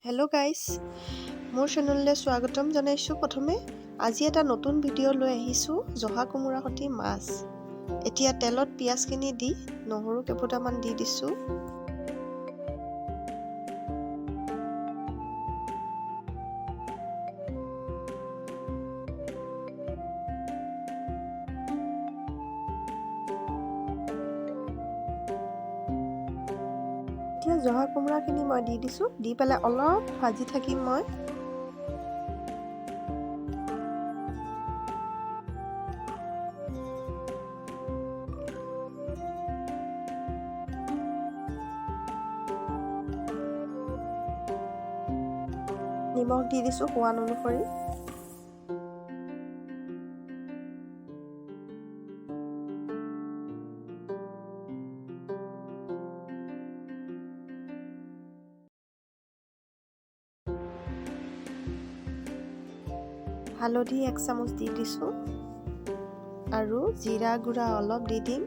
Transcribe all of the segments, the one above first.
Hello' guys, মোৰ চেনেললৈ স্বাগতম জনাইছোঁ। প্ৰথমে আজি এটা নতুন ভিডিঅ' লৈ আহিছোঁ, জহা কোমোৰা সৈতে মাছ। এতিয়া তেলত পিঁয়াজখিনি দি নহৰু কেইফুটামান দি দিছোঁ। এতিয়া জহা কোমোৰাখিনি মই দি দিছোঁ, দি পেলাই অলপ ভাজি থাকিম মই। নিমখ দি দিছোঁ সোৱাদ অনুসৰি। হালধি 1 চামুচ দি দিছোঁ আৰু জিৰা গুড়া অলপ দি দিম।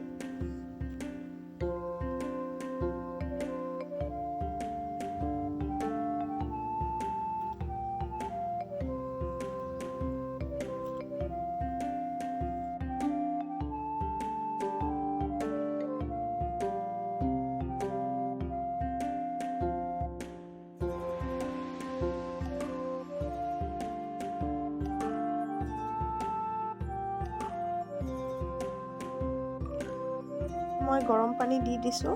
মই গৰম পানী দি দিছোঁ।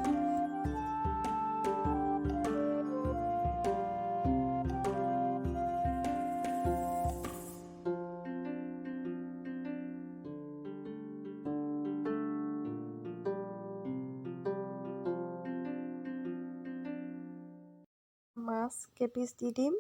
মাছ কেইপিচ দি দিম।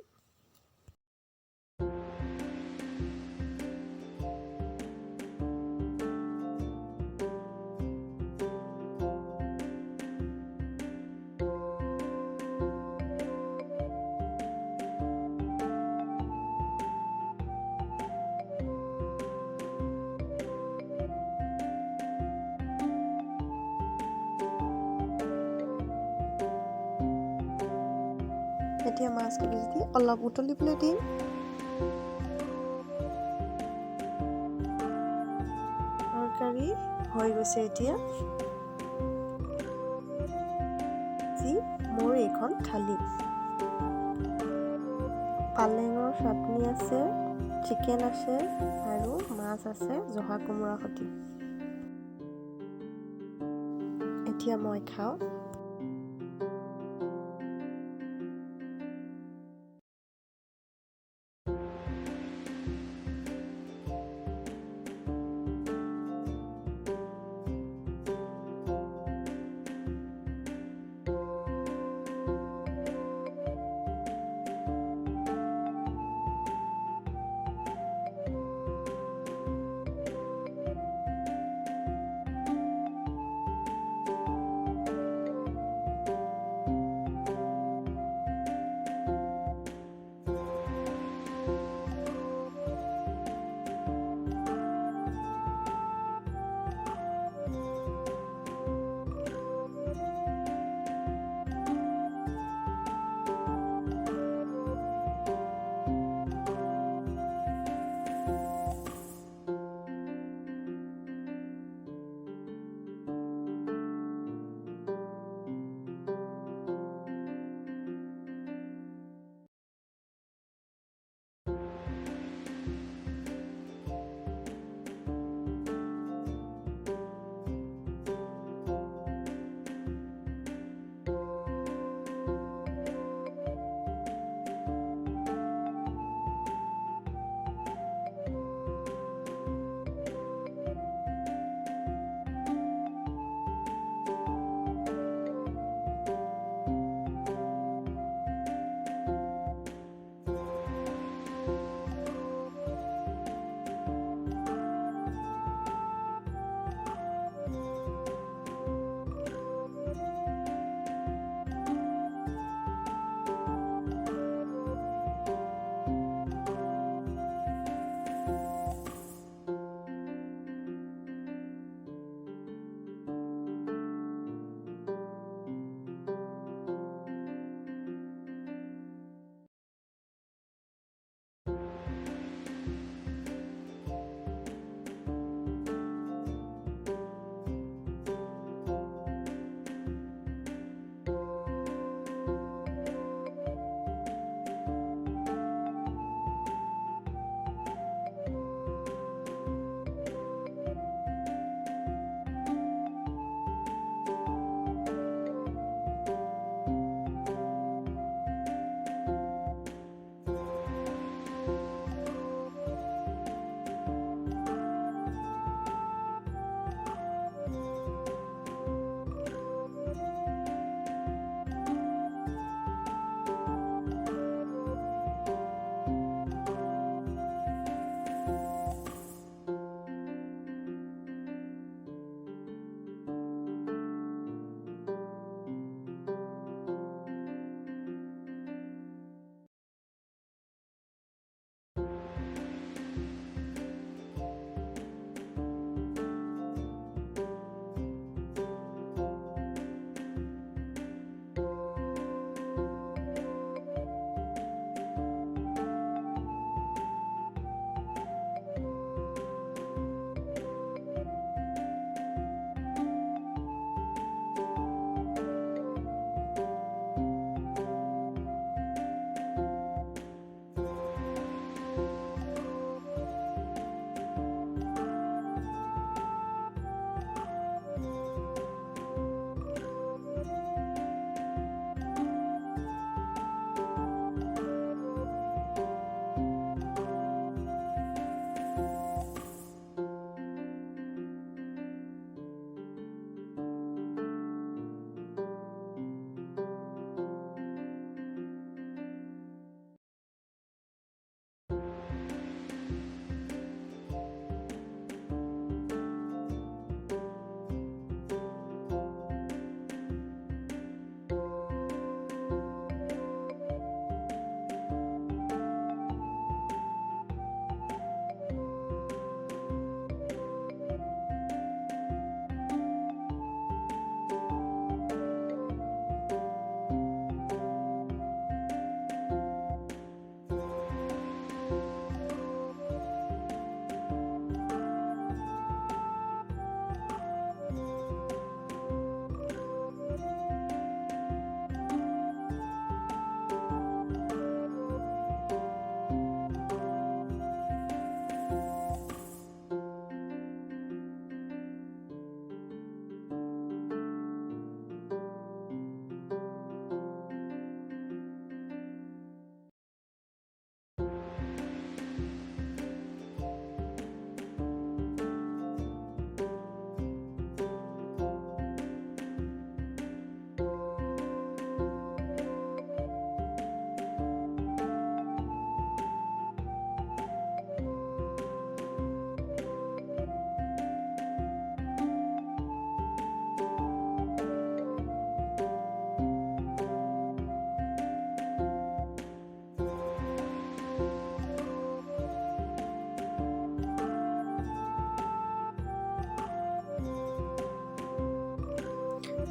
এতিয়া মাছ কেইপিচ দি অলপ উতলিবলৈ দিম। তৰকাৰী হৈ গৈছে এতিয়া। মোৰ এইখন থালি। পালেঙৰ চাটনি আছে, চিকেন আছে আৰু মাছ আছে জহা কোমোৰা সৈতে। এতিয়া মই খাওঁ।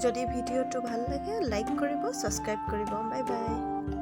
যদি ভিডিঅ'টো ভাল লাগে লাইক কৰিব, ছাবস্ক্ৰাইব কৰিব। Bye bye.